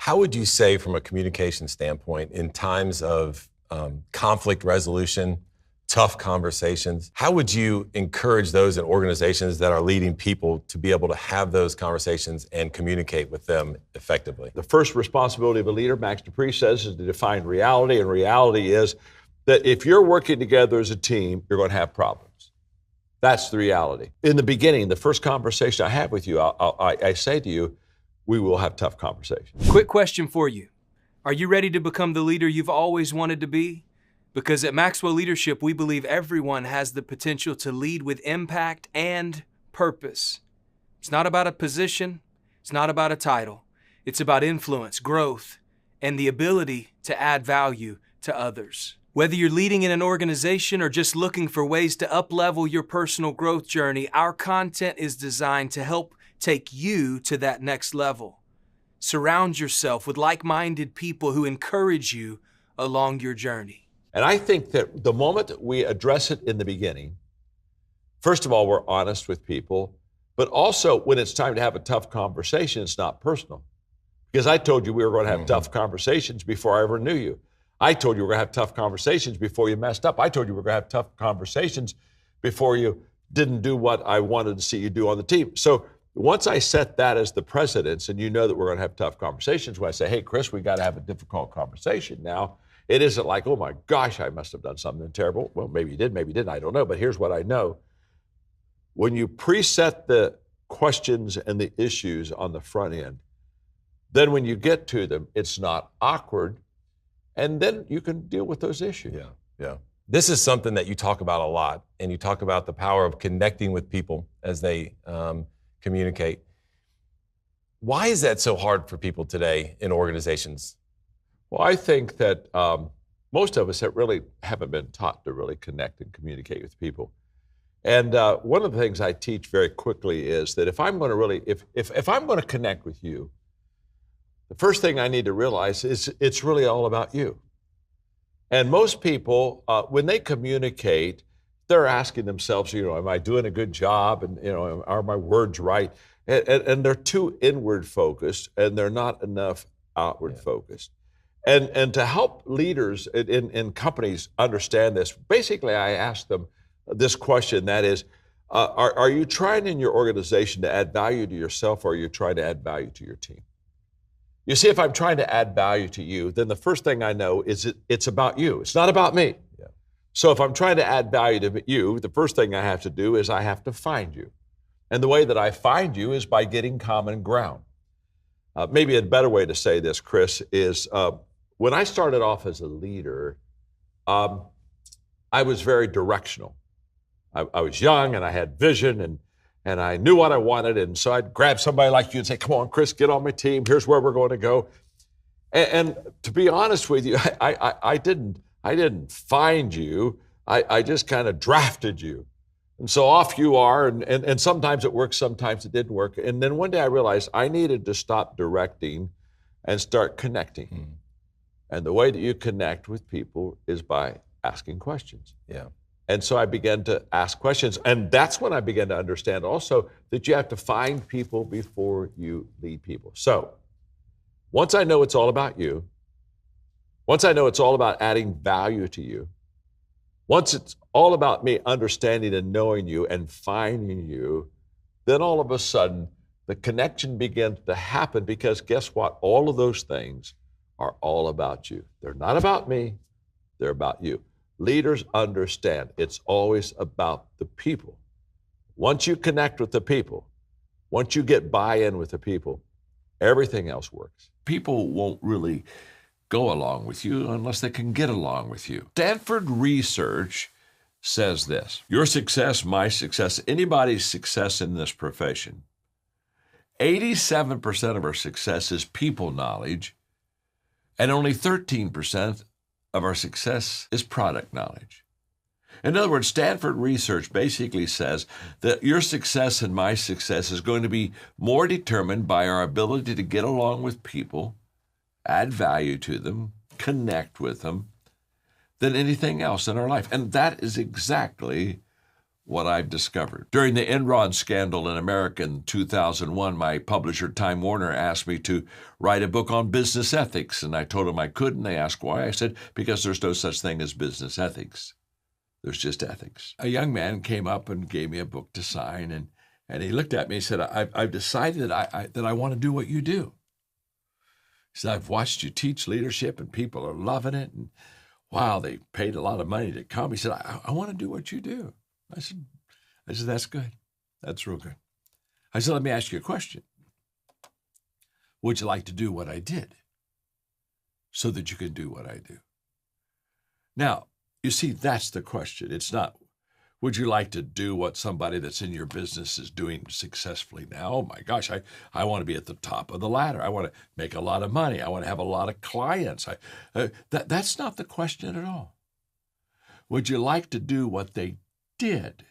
How would you say, from a communication standpoint, in times of conflict resolution, tough conversations, how would you encourage those in organizations that are leading people to be able to have those conversations and communicate with them effectively? The first responsibility of a leader, Max Dupree says, is to define reality. And reality is that if you're working together as a team, you're going to have problems. That's the reality. In the beginning, the first conversation I have with you, I say to you, we will have tough conversations. Quick question for you. Are you ready to become the leader you've always wanted to be? Because at Maxwell Leadership, we believe everyone has the potential to lead with impact and purpose. It's not about a position. It's not about a title. It's about influence, growth, and the ability to add value to others. Whether you're leading in an organization or just looking for ways to up-level your personal growth journey, our content is designed to help take you to that next level. Surround yourself with like-minded people who encourage you along your journey. And I think that the moment that we address it in the beginning, first of all, we're honest with people, but also when it's time to have a tough conversation, it's not personal. Because I told you we were going to have tough conversations before I ever knew you. I told you we were going to have tough conversations before you messed up. I told you we were going to have tough conversations before you didn't do what I wanted to see you do on the team. So once I set that as the precedence, and you know that we're going to have tough conversations, when I say, hey, Chris, we got to have a difficult conversation now, it isn't like, oh my gosh, I must have done something terrible. Well, maybe you did, maybe you didn't, I don't know. But here's what I know. When you preset the questions and the issues on the front end, then when you get to them, it's not awkward, and then you can deal with those issues. Yeah. This is something that you talk about a lot, and you talk about the power of connecting with people as they communicate. Why is that so hard for people today in organizations? Well, I think that most of us haven't been taught to really connect and communicate with people. And one of the things I teach very quickly is that if I'm going to if I'm going to connect with you, the first thing I need to realize is it's really all about you. And most people, when they communicate, they're asking themselves, am I doing a good job? And, are my words right? And they're too inward focused, and they're not enough outward focused. And to help leaders in companies understand this, basically I ask them this question, that is, are you trying in your organization to add value to yourself, or are you trying to add value to your team? You see, if I'm trying to add value to you, then the first thing I know is it's about you. It's not about me. Yeah. So if I'm trying to add value to you, the first thing I have to do is I have to find you. And the way that I find you is by getting common ground. Maybe a better way to say this, Chris, is when I started off as a leader, I was very directional. I was young and I had vision and I knew what I wanted. And so I'd grab somebody like you and say, come on, Chris, get on my team. Here's where we're going to go. And to be honest with you, I didn't find you. I just kind of drafted you. And so off you are. And sometimes it worked, sometimes it didn't work. And then one day I realized I needed to stop directing and start connecting. And the way that you connect with people is by asking questions. Yeah. And so I began to ask questions. And that's when I began to understand also that you have to find people before you lead people. So once I know it's all about you, once I know it's all about adding value to you, once it's all about me understanding and knowing you and finding you, then all of a sudden the connection begins to happen, because guess what? All of those things are all about you. They're not about me, they're about you. Leaders understand it's always about the people. Once you connect with the people, once you get buy-in with the people, everything else works. People won't really go along with you unless they can get along with you. Stanford research says this: your success, my success, anybody's success in this profession, 87% of our success is people knowledge, and only 13% of our success is product knowledge. In other words, Stanford research basically says that your success and my success is going to be more determined by our ability to get along with people, add value to them, connect with them, than anything else in our life. And that is exactly what I've discovered. During the Enron scandal in America in 2001, my publisher, Time Warner, asked me to write a book on business ethics, and I told them I couldn't. They asked why. I said, because there's no such thing as business ethics. There's just ethics. A young man came up and gave me a book to sign, and he looked at me and said, I've decided that I want to do what you do. He said, I've watched you teach leadership, and people are loving it, and wow, they paid a lot of money to come. He said, I want to do what you do. I said, that's good. That's real good. I said, let me ask you a question. Would you like to do what I did so that you can do what I do? Now, you see, that's the question. It's not, would you like to do what somebody that's in your business is doing successfully now? Oh my gosh, I want to be at the top of the ladder. I want to make a lot of money. I want to have a lot of clients. That's not the question at all. Would you like to do what they did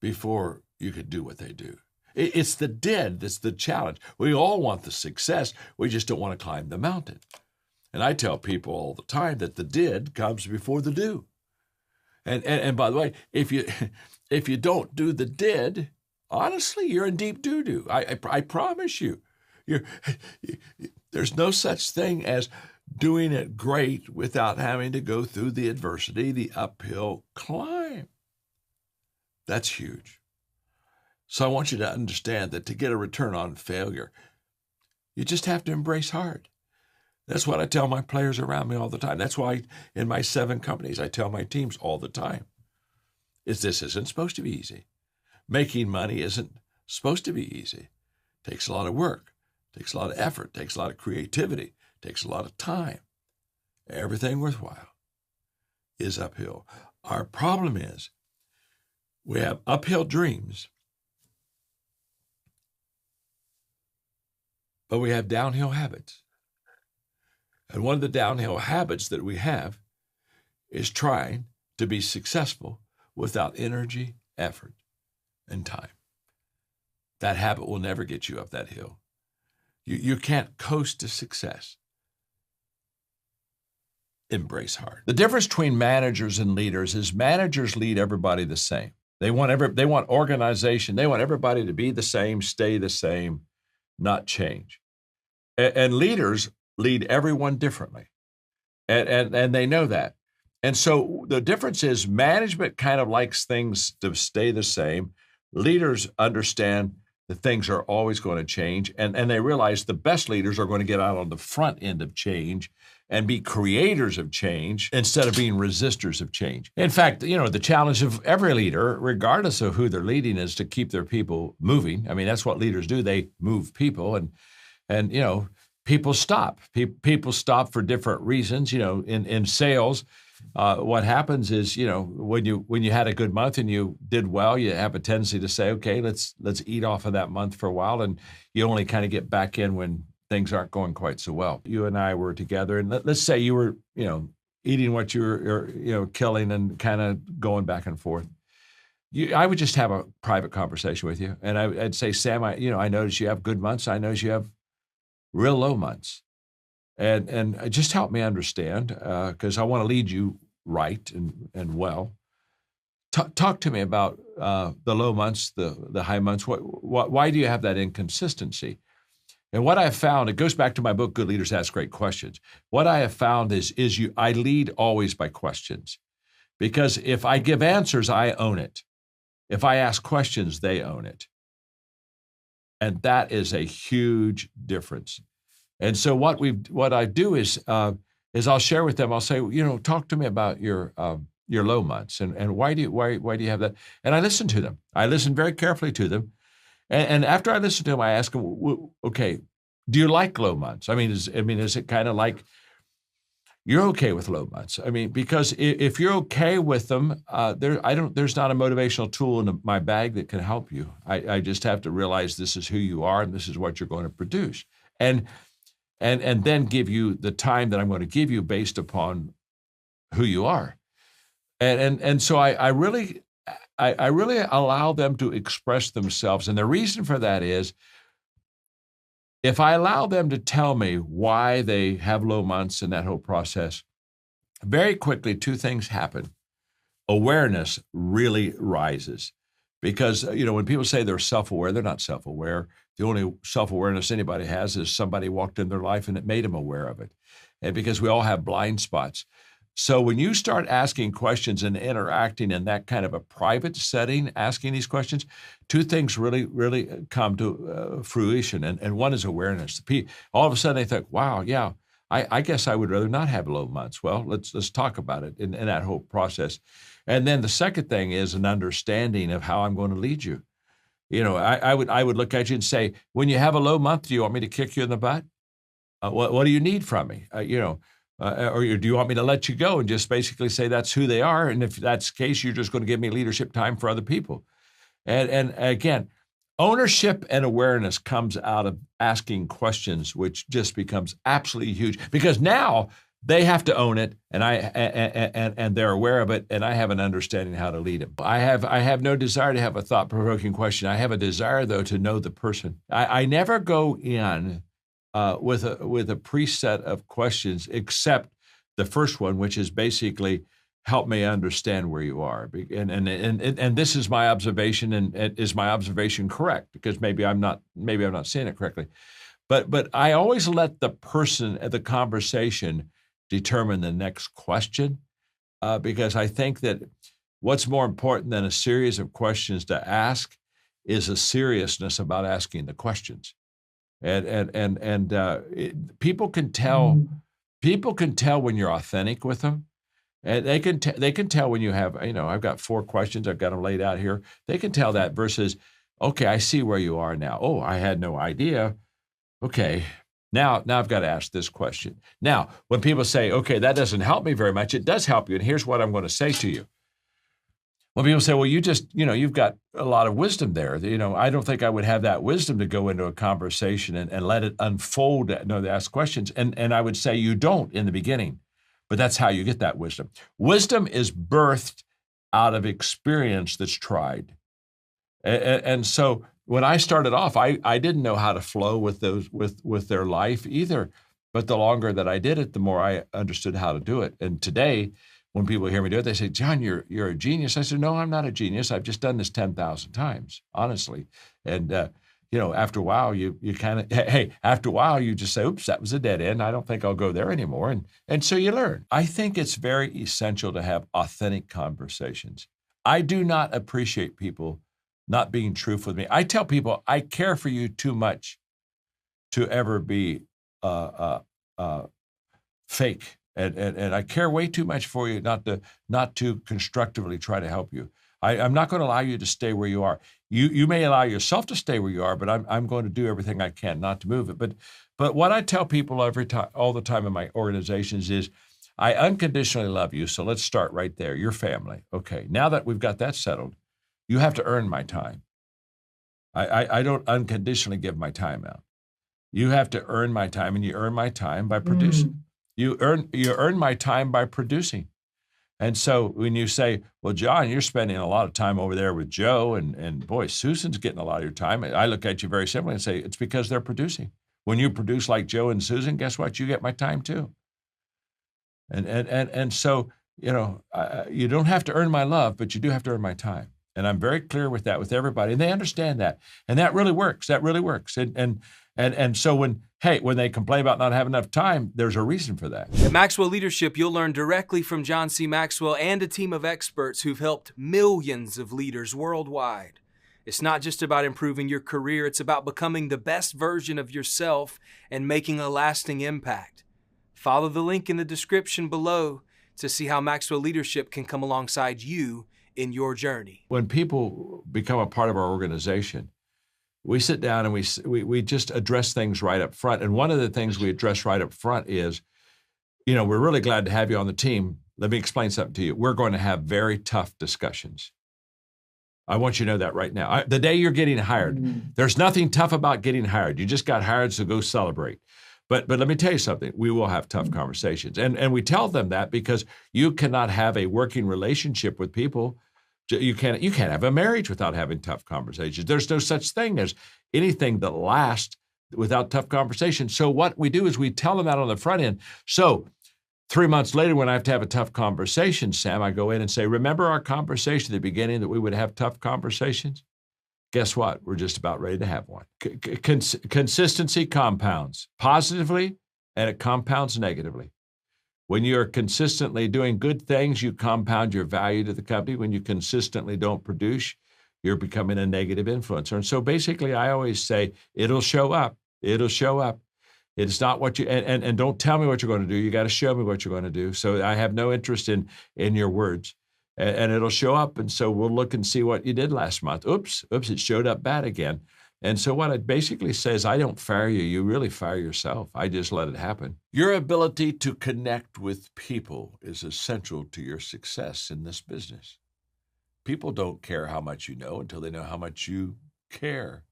before you could do what they do? It's the did that's the challenge. We all want the success. We just don't want to climb the mountain. And I tell people all the time that the did comes before the do. And by the way, if you don't do the did, honestly, you're in deep doo-doo. I promise you. There's no such thing as doing it great without having to go through the adversity, the uphill climb. That's huge. So I want you to understand that to get a return on failure, you just have to embrace hard. That's what I tell my players around me all the time. That's why in my 7 companies, I tell my teams all the time, this isn't supposed to be easy. Making money isn't supposed to be easy. It takes a lot of work, takes a lot of effort, takes a lot of creativity, takes a lot of time. Everything worthwhile is uphill. Our problem is we have uphill dreams, but we have downhill habits. And one of the downhill habits that we have is trying to be successful without energy, effort, and time. That habit will never get you up that hill. You can't coast to success. Embrace hard. The difference between managers and leaders is managers lead everybody the same. They want organization. They want everybody to be the same, stay the same, not change. And leaders lead everyone differently. And they know that. And so the difference is management kind of likes things to stay the same. Leaders understand that things are always going to change. And they realize the best leaders are going to get out on the front end of change and be creators of change instead of being resistors of change. In fact, the challenge of every leader, regardless of who they're leading, is to keep their people moving. I mean, that's what leaders do. They move people and people stop. People stop for different reasons. In sales, what happens is, when you had a good month and you did well, you have a tendency to say, okay, let's eat off of that month for a while, and you only kind of get back in when things aren't going quite so well. You and I were together, and let's say you were, eating what you were, killing and kind of going back and forth. I would just have a private conversation with you, and I'd say, Sam, I notice you have good months. I notice you have real low months, and just help me understand, because I want to lead you right and well. Talk to me about the low months, the high months. Why do you have that inconsistency? And what I have found, it goes back to my book, Good Leaders Ask Great Questions. What I have found is I lead always by questions, because if I give answers, I own it. If I ask questions, they own it. And that is a huge difference. And so what I do is I'll share with them. I'll say, talk to me about your low months and why do you have that? And I listen to them. I listen very carefully to them. And after I listen to them, I ask them, okay, do you like low months? Is it kind of like you're okay with low months? Because if you're okay with them, there's not a motivational tool in my bag that can help you. I just have to realize this is who you are and this is what you're going to produce, and then give you the time that I'm going to give you based upon who you are, and so I really allow them to express themselves, and the reason for that is, if I allow them to tell me why they have low months in that whole process, very quickly 2 things happen. awareness really rises. Because, when people say they're self-aware, they're not self-aware. The only self-awareness anybody has is somebody walked in their life and it made them aware of it. And because we all have blind spots. So when you start asking questions and interacting in that kind of a private setting, asking these questions, two things really come to fruition. And one is awareness. All of a sudden they think, wow, yeah, I guess I would rather not have low months. Well, let's talk about it in that whole process. And then the second thing is an understanding of how I'm going to lead you. I would look at you and say, when you have a low month, do you want me to kick you in the butt? What do you need from me? Or do you want me to let you go and just basically say that's who they are? And if that's the case, you're just going to give me leadership time for other people. And again, ownership and awareness comes out of asking questions, which just becomes absolutely huge because now they have to own it, and they're aware of it, and I have an understanding how to lead them. I have no desire to have a thought-provoking question. I have a desire, though, to know the person. I never go in with a preset of questions, except the first one, which is basically help me understand where you are. And this is my observation, and is my observation correct? Because maybe I'm not seeing it correctly. But I always let the person at the conversation determine the next question, because I think that what's more important than a series of questions to ask is a seriousness about asking the questions. People can tell when you're authentic with them, and they can tell when you have, I've got 4 questions, I've got them laid out here. They can tell that versus, okay, I see where you are now. Oh, I had no idea. Okay. Now I've got to ask this question. Now, when people say, okay, that doesn't help me very much, it does help you. And here's what I'm going to say to you. When people say, well, you just, you've got a lot of wisdom there. I don't think I would have that wisdom to go into a conversation and let it unfold, to ask questions. And I would say you don't in the beginning, but that's how you get that wisdom. Wisdom is birthed out of experience that's tried. And so when I started off, I didn't know how to flow with those with their life either. But the longer that I did it, the more I understood how to do it. And today, when people hear me do it, they say, "John, you're a genius." I said, "No, I'm not a genius. I've just done this 10,000 times, honestly." And after a while, after a while, you just say, "Oops, that was a dead end. I don't think I'll go there anymore." And so you learn. I think it's very essential to have authentic conversations. I do not appreciate people not being truthful with me. I tell people I care for you too much to ever be fake, and I care way too much for you not to constructively try to help you. I'm not going to allow you to stay where you are. You may allow yourself to stay where you are, but I'm going to do everything I can not to move it. But what I tell people all the time in my organizations is, I unconditionally love you. So let's start right there. Your family. Okay. Now that we've got that settled, you have to earn my time. I don't unconditionally give my time out. You have to earn my time, and you earn my time by producing. You earn my time by producing. And so when you say, well, John, you're spending a lot of time over there with Joe, and boy, Susan's getting a lot of your time. I look at you very simply and say, it's because they're producing. When you produce like Joe and Susan, guess what? You get my time too. And so, you don't have to earn my love, but you do have to earn my time. And I'm very clear with that with everybody, and they understand that. And that really works. That really works. And so when they complain about not having enough time, there's a reason for that. At Maxwell Leadership, you'll learn directly from John C. Maxwell and a team of experts who've helped millions of leaders worldwide. It's not just about improving your career, it's about becoming the best version of yourself and making a lasting impact. Follow the link in the description below to see how Maxwell Leadership can come alongside you in your journey. When people become a part of our organization, we sit down and we just address things right up front. And one of the things we address right up front is, we're really glad to have you on the team. Let me explain something to you. We're going to have very tough discussions. I want you to know that right now. The day you're getting hired, there's nothing tough about getting hired. You just got hired, so go celebrate. But let me tell you something. We will have tough conversations. And we tell them that because you cannot have a working relationship with people. You can't have a marriage without having tough conversations. There's no such thing as anything that lasts without tough conversations. So what we do is we tell them that on the front end. So 3 months later, when I have to have a tough conversation, Sam, I go in and say, remember our conversation at the beginning that we would have tough conversations? Guess what? We're just about ready to have one. Consistency compounds positively, and it compounds negatively. When you're consistently doing good things, you compound your value to the company. When you consistently don't produce, you're becoming a negative influencer. And so basically, I always say, it'll show up. It'll show up. It's not what you, and don't tell me what you're going to do. You got to show me what you're going to do. So I have no interest in your words. And it'll show up. And so we'll look and see what you did last month. Oops, it showed up bad again. And so what it basically says, I don't fire you. You really fire yourself. I just let it happen. Your ability to connect with people is essential to your success in this business. People don't care how much you know until they know how much you care.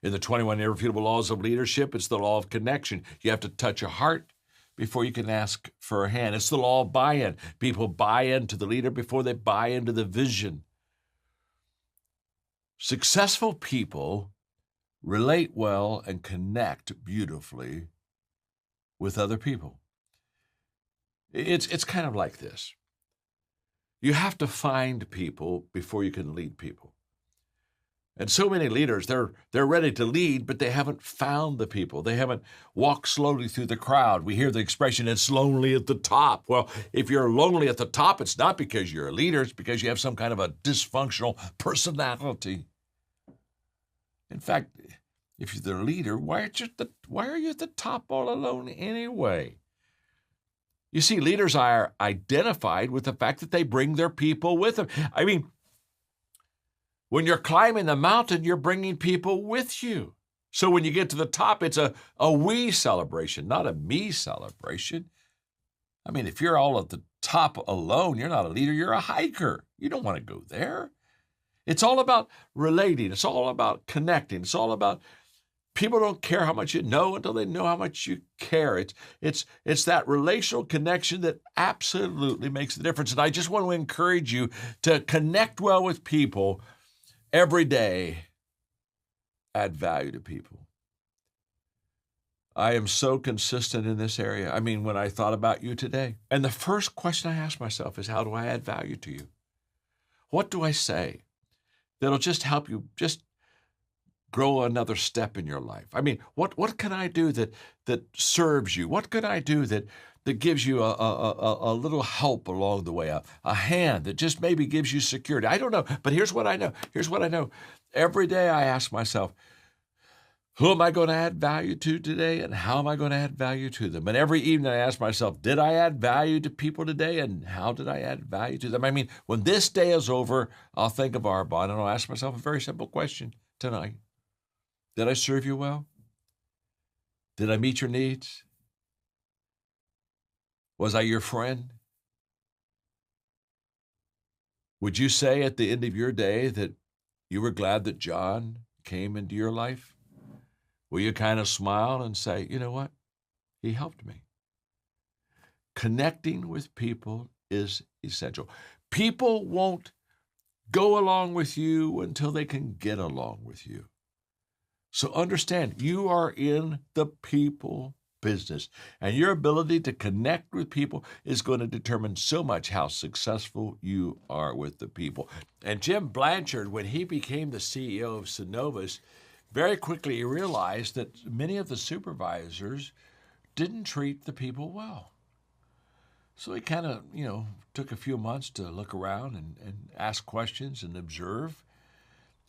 In the 21 Irrefutable Laws of Leadership, it's the law of connection. You have to touch a heart before you can ask for a hand. It's the law of buy-in. People buy into the leader before they buy into the vision. Successful people relate well and connect beautifully with other people. It's kind of like this. You have to find people before you can lead people. And so many leaders, they're ready to lead, but they haven't found the people. They haven't walked slowly through the crowd. We hear the expression, it's lonely at the top. Well, if you're lonely at the top, it's not because you're a leader, it's because you have some kind of a dysfunctional personality. In fact, if you're the leader, why are you at the top all alone anyway? You see, leaders are identified with the fact that they bring their people with them. I mean, when you're climbing the mountain, you're bringing people with you. So when you get to the top, it's a we celebration, not a me celebration. I mean, if you're all at the top alone, you're not a leader, you're a hiker. You don't want to go there. It's all about relating. It's all about connecting. It's all about people don't care how much you know until they know how much you care. It's that relational connection that absolutely makes the difference. And I just want to encourage you to connect well with people every day. Add value to people. I am so consistent in this area. I mean, when I thought about you today, and the first question I asked myself is, how do I add value to you? What do I say that'll just help you just grow another step in your life? I mean, what can I do that serves you? What can I do that gives you a little help along the way, a hand that just maybe gives you security? I don't know, but here's what I know. Here's what I know. Every day I ask myself, who am I going to add value to today, and how am I going to add value to them? And every evening I ask myself, did I add value to people today, and how did I add value to them? I mean, when this day is over, I'll think of Arbonne, and I'll ask myself a very simple question tonight. Did I serve you well? Did I meet your needs? Was I your friend? Would you say at the end of your day that you were glad that John came into your life? Will you kind of smile and say, you know what? He helped me. Connecting with people is essential. People won't go along with you until they can get along with you. So understand, you are in the people business, and your ability to connect with people is going to determine so much how successful you are with the people. And Jim Blanchard, when he became the CEO of Synovus, very quickly he realized that many of the supervisors didn't treat the people well. So he kind of, took a few months to look around and ask questions and observe.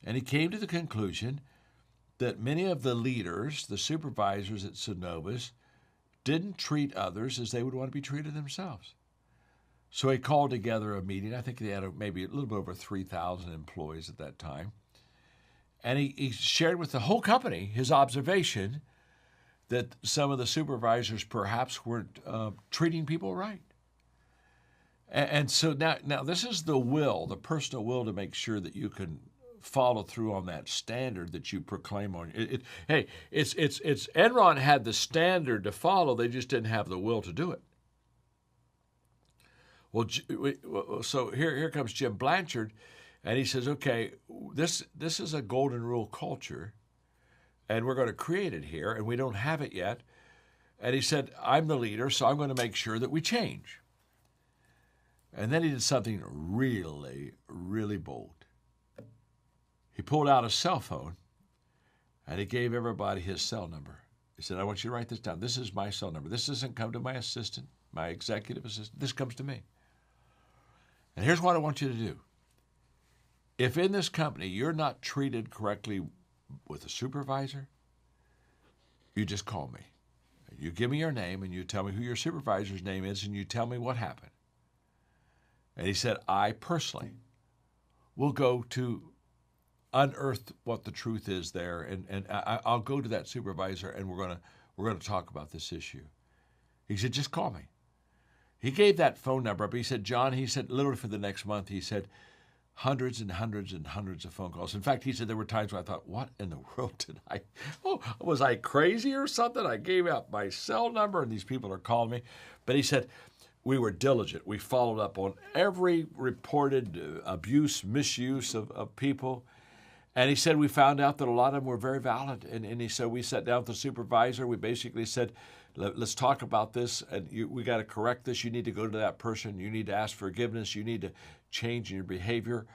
And he came to the conclusion that many of the leaders, the supervisors at Synovus, didn't treat others as they would want to be treated themselves. So he called together a meeting. I think they had maybe a little bit over 3,000 employees at that time. And he shared with the whole company his observation that some of the supervisors perhaps weren't treating people right. And so now this is the will, the personal will to make sure that you can follow through on that standard that you proclaim on. It's Enron had the standard to follow, they just didn't have the will to do it. Well, so here comes Jim Blanchard, and he says, okay, this is a golden rule culture, and we're going to create it here, and we don't have it yet. And he said, I'm the leader, so I'm going to make sure that we change. And then he did something really, really bold. He pulled out a cell phone and he gave everybody his cell number. He said, I want you to write this down. This is my cell number. This doesn't come to my assistant, my executive assistant. This comes to me. And here's what I want you to do. If in this company you're not treated correctly with a supervisor, you just call me. You give me your name and you tell me who your supervisor's name is and you tell me what happened. And he said, I personally will go to unearth what the truth is there, and I'll go to that supervisor and we're gonna talk about this issue. He said, just call me. He gave that phone number up. He said, John, he said, literally for the next month, he said, hundreds and hundreds and hundreds of phone calls. In fact, he said there were times where I thought, what in the world did was I crazy or something? I gave out my cell number and these people are calling me. But he said, we were diligent. We followed up on every reported abuse, misuse of people. And he said we found out that a lot of them were very valid. And he said we sat down with the supervisor. We basically said, let's talk about this. And we got to correct this. You need to go to that person. You need to ask forgiveness. You need to change in your behavior.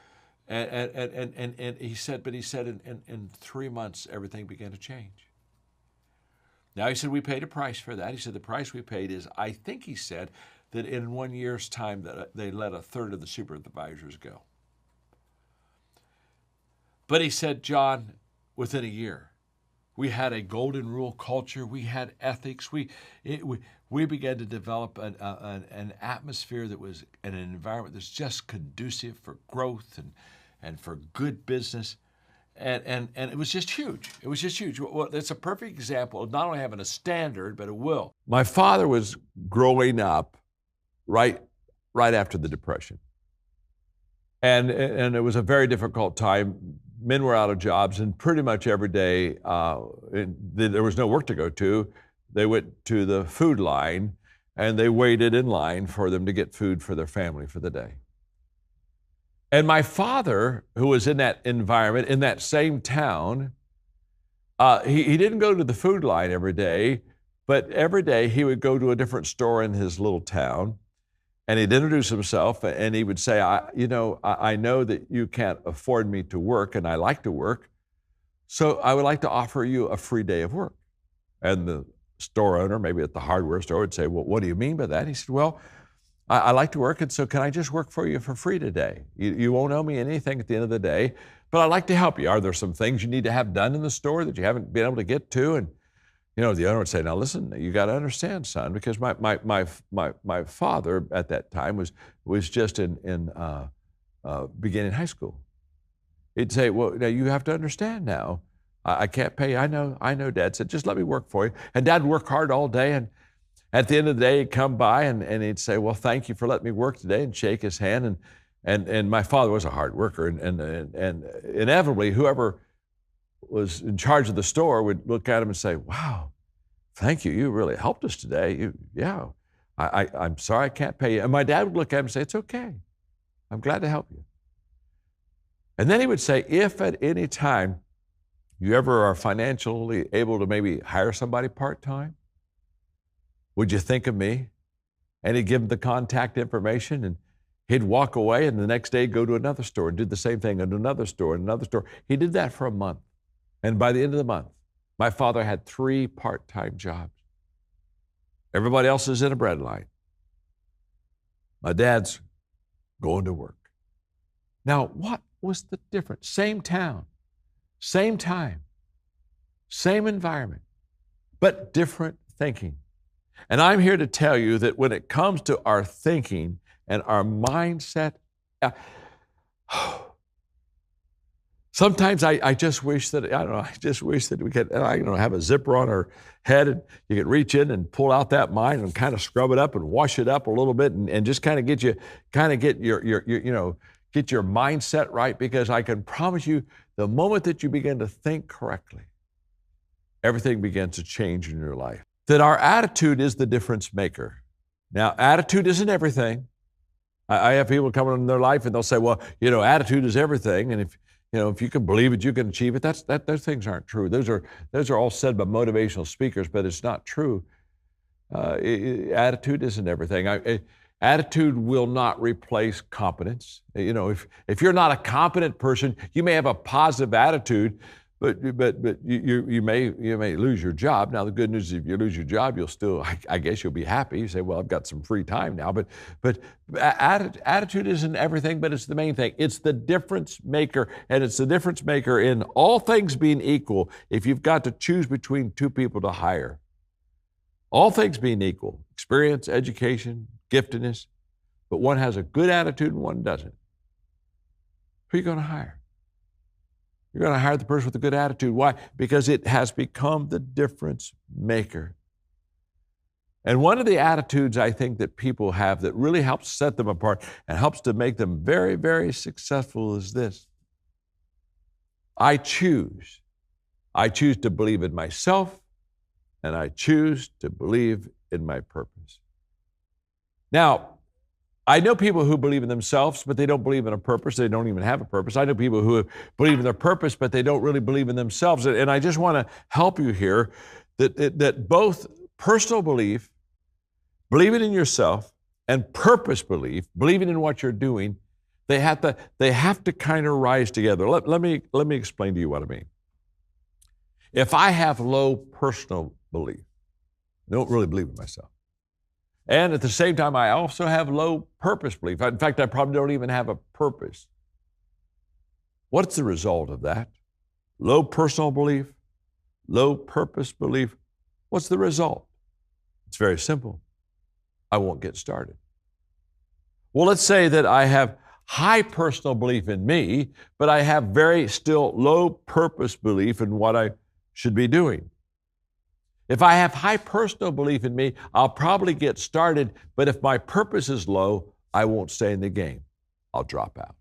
And he said, in 3 months, everything began to change. Now, he said we paid a price for that. He said the price we paid is, I think he said, that in 1 year's time that they let a third of the supervisors go. But he said, John, within a year, we had a golden rule culture. We had ethics. We began to develop an atmosphere that was an environment that's just conducive for growth and for good business. And it was just huge. It was just huge. Well, it's a perfect example of not only having a standard, but a will. My father was growing up right after the Depression. And it was a very difficult time. Men were out of jobs, and pretty much every day there was no work to go to. They went to the food line, and they waited in line for them to get food for their family for the day. And my father, who was in that environment, in that same town, he didn't go to the food line every day, but every day he would go to a different store in his little town. And he'd introduce himself, and he would say, I know that you can't afford me to work, and I like to work, so I would like to offer you a free day of work. And the store owner, maybe at the hardware store, would say, well, what do you mean by that? He said, well, I like to work, and so can I just work for you for free today? You won't owe me anything at the end of the day, but I'd like to help you. Are there some things you need to have done in the store that you haven't been able to get to? And the owner would say, now listen, you got to understand, son, because my father at that time was just in beginning high school. He'd say, well, now you have to understand now. I can't pay you. I know, Dad said, just let me work for you. And Dad would work hard all day. And at the end of the day, he'd come by and he'd say, well, thank you for letting me work today, and shake his hand. And my father was a hard worker. And inevitably, whoever was in charge of the store would look at him and say, wow, thank you. You really helped us today. I'm sorry I can't pay you. And my dad would look at him and say, it's okay. I'm glad to help you. And then he would say, if at any time you ever are financially able to maybe hire somebody part-time, would you think of me? And he'd give him the contact information, and he'd walk away, and the next day go to another store and do the same thing, and another store and another store. He did that for a month. And by the end of the month, my father had 3 part-time jobs. Everybody else is in a bread line. My dad's going to work. Now, what was the difference? Same town, same time, same environment, but different thinking. And I'm here to tell you that when it comes to our thinking and our mindset, sometimes I just wish that, we could, have a zipper on our head, and you could reach in and pull out that mind and kind of scrub it up and wash it up a little bit and just kind of get your mindset right, because I can promise you, the moment that you begin to think correctly, everything begins to change in your life. That our attitude is the difference maker. Now, attitude isn't everything. I have people come in their life and they'll say, well, attitude is everything. And if you can believe it, you can achieve it. Those things aren't true. Those are all said by motivational speakers, but it's not true. Attitude isn't everything. Attitude will not replace competence. You know, if you're not a competent person, you may have a positive attitude, but you may lose your job. Now the good news is if you lose your job, you'll still, I guess you'll be happy. You say, well, I've got some free time now. But attitude isn't everything, but it's the main thing. It's the difference maker, and it's the difference maker in all things being equal. If you've got to choose between two people to hire, all things being equal, experience, education, giftedness, but one has a good attitude and one doesn't, who are you going to hire? You're going to hire the person with a good attitude. Why? Because it has become the difference maker. And one of the attitudes I think that people have that really helps set them apart and helps to make them very, very successful is this. I choose to believe in myself, and I choose to believe in my purpose. Now, I know people who believe in themselves, but they don't believe in a purpose. They don't even have a purpose. I know people who believe in their purpose, but they don't really believe in themselves. And I just want to help you here that both personal belief, believing in yourself, and purpose belief, believing in what you're doing, they have to kind of rise together. Let me explain to you what I mean. If I have low personal belief, I don't really believe in myself. And at the same time, I also have low purpose belief. In fact, I probably don't even have a purpose. What's the result of that? Low personal belief, low purpose belief. What's the result? It's very simple. I won't get started. Well, let's say that I have high personal belief in me, but I have very still low purpose belief in what I should be doing. If I have high personal belief in me, I'll probably get started, but if my purpose is low, I won't stay in the game. I'll drop out.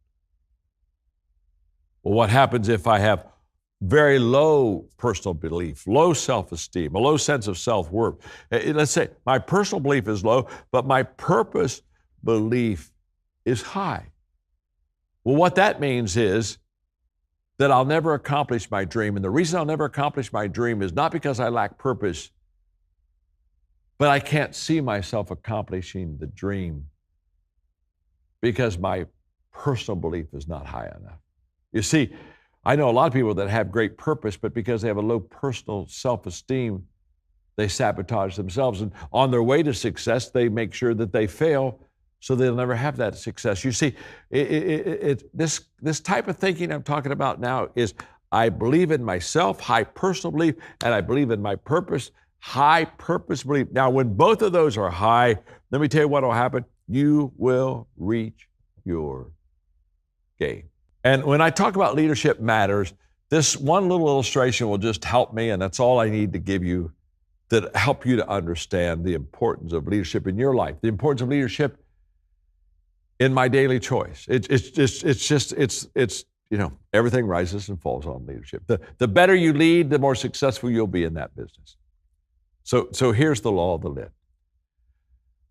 Well, what happens if I have very low personal belief, low self-esteem, a low sense of self-worth? Let's say my personal belief is low, but my purpose belief is high. Well, what that means is that I'll never accomplish my dream. And the reason I'll never accomplish my dream is not because I lack purpose, but I can't see myself accomplishing the dream because my personal belief is not high enough. You see, I know a lot of people that have great purpose, but because they have a low personal self-esteem, they sabotage themselves. And on their way to success, they make sure that they fail so they'll never have that success. You see, this type of thinking I'm talking about now is I believe in myself, high personal belief, and I believe in my purpose, high purpose belief. Now, when both of those are high, let me tell you what will happen. You will reach your game. And when I talk about leadership matters, this one little illustration will just help me, and that's all I need to give you that help you to understand the importance of leadership in your life, the importance of leadership in my daily choice. It's you know, everything rises and falls on leadership. The better you lead, the more successful you'll be in that business. So here's the law of the lid.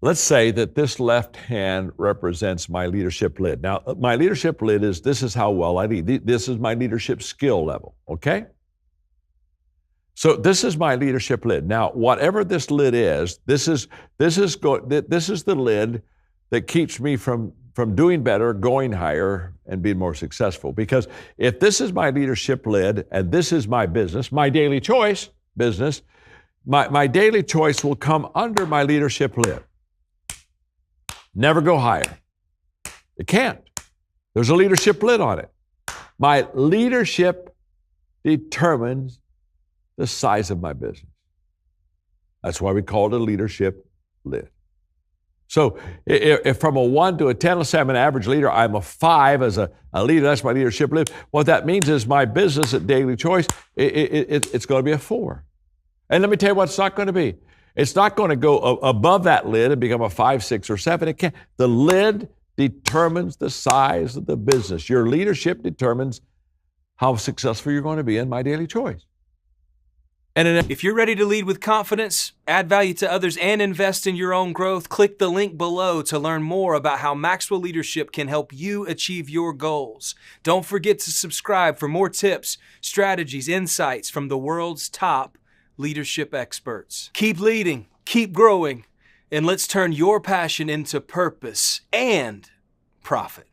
Let's say that this left hand represents my leadership lid. Now, my leadership lid this is how well I lead. This is my leadership skill level, okay? So this is my leadership lid. Now, whatever this lid is, this is the lid that keeps me from doing better, going higher, and being more successful. Because if this is my leadership lid and this is my business, my daily choice business, my daily choice will come under my leadership lid. Never go higher. It can't. There's a leadership lid on it. My leadership determines the size of my business. That's why we call it a leadership lid. So if from a 1 to a 10, let's say I'm an average leader, I'm a 5 as a leader, that's my leadership lid. What that means is my business at Daily Choice, it's going to be a 4. And let me tell you what it's not going to be. It's not going to go above that lid and become a 5, 6, or 7. It can't. The lid determines the size of the business. Your leadership determines how successful you're going to be in my Daily Choice. And if you're ready to lead with confidence, add value to others, and invest in your own growth, click the link below to learn more about how Maxwell Leadership can help you achieve your goals. Don't forget to subscribe for more tips, strategies, insights from the world's top leadership experts. Keep leading, Keep growing, and let's turn your passion into purpose and profit.